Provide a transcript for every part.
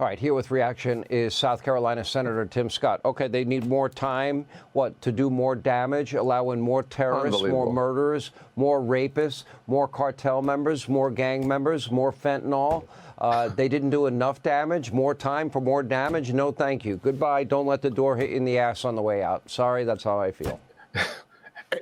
All right, here with reaction is South Carolina Senator Tim Scott. Okay, they need more time, to do more damage, allowing more terrorists, more murderers, more rapists, more cartel members, more gang members, more fentanyl. They didn't do enough damage. More time for more damage? No, thank you. Goodbye. Don't let the door hit you in the ass on the way out. Sorry, that's how I feel.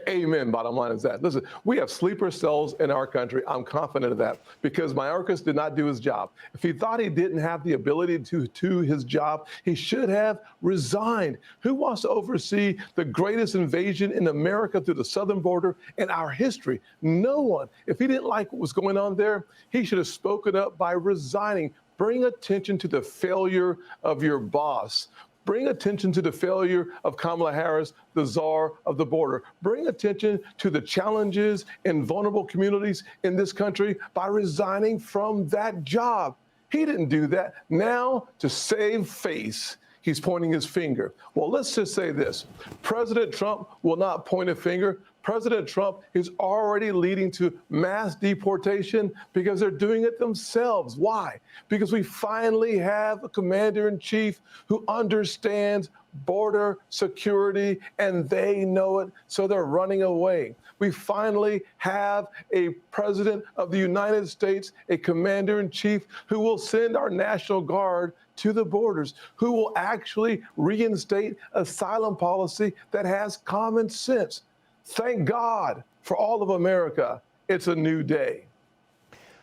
Amen. Bottom line is that. Listen, we have sleeper cells in our country. I'm confident of that because Mayorkas did not do his job. If he thought he didn't have the ability to do his job, he should have resigned. Who wants to oversee the greatest invasion in America through the southern border in our history? No one. If he didn't like what was going on there, he should have spoken up by resigning. Bring attention to the failure of your boss. Bring attention to the failure of Kamala Harris, the czar of the border. Bring attention to the challenges in vulnerable communities in this country by resigning from that job. He didn't do that. Now, to save face, he's pointing his finger. Well, let's just say this. President Trump will not point a finger. President Trump is already leading to mass deportation because they're doing it themselves. Why? Because we finally have a commander-in-chief who understands border security, and they know it, so they're running away. We finally have a president of the United States, a commander-in-chief who will send our National Guard to the borders, who will actually reinstate asylum policy that has common sense. Thank God for all of America. It's a new day.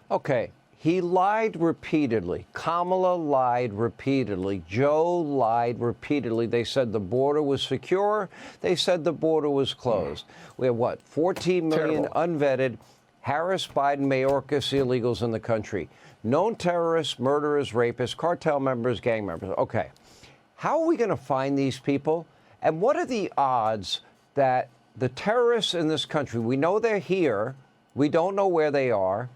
Okay. He lied repeatedly. Kamala lied repeatedly. Joe lied repeatedly. They said the border was secure. They said the border was closed. We have, 14 million unvetted Harris, Biden, Mayorkas illegals in the country. Known terrorists, murderers, rapists, cartel members, gang members. Okay. How are we going to find these people? And what are the odds that the terrorists in this country, we know they're here, we don't know where they are.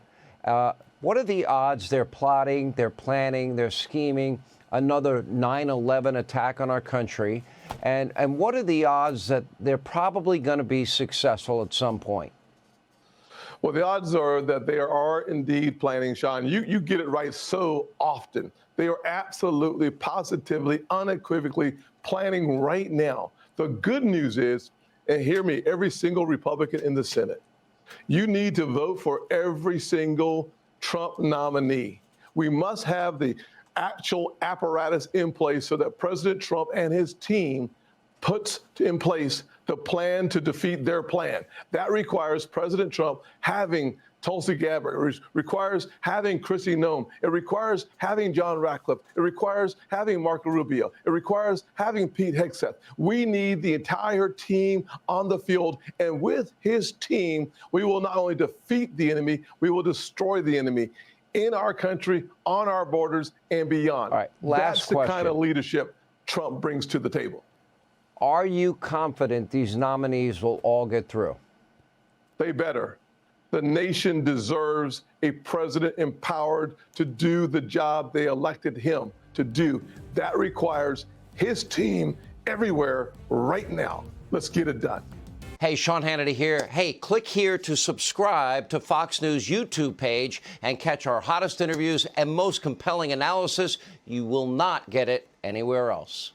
What are the odds they're plotting, they're planning, they're scheming another 9/11 attack on our country? And what are the odds that they're probably going to be successful at some point? Well, the odds are that they are indeed planning, Sean. You get it right so often. They are absolutely, positively, unequivocally planning right now. The good news is, and hear me, every single Republican in the Senate, you need to vote for every single Trump nominee. We must have the actual apparatus in place so that President Trump and his team puts in place the plan to defeat their plan. That requires President Trump having Tulsi Gabbard. It requires having Kristi Noem. It requires having John Ratcliffe. It requires having Marco Rubio. It requires having Pete Hegseth. We need the entire team on the field. And with his team, we will not only defeat the enemy, we will destroy the enemy in our country, on our borders, and beyond. All right, last question. That's the kind of leadership Trump brings to the table. Are you confident these nominees will all get through? They better. The nation deserves a president empowered to do the job they elected him to do. That requires his team everywhere right now. Let's get it done. Hey, Sean Hannity here. Hey, click here to subscribe to Fox News YouTube page and catch our hottest interviews and most compelling analysis. You will not get it anywhere else.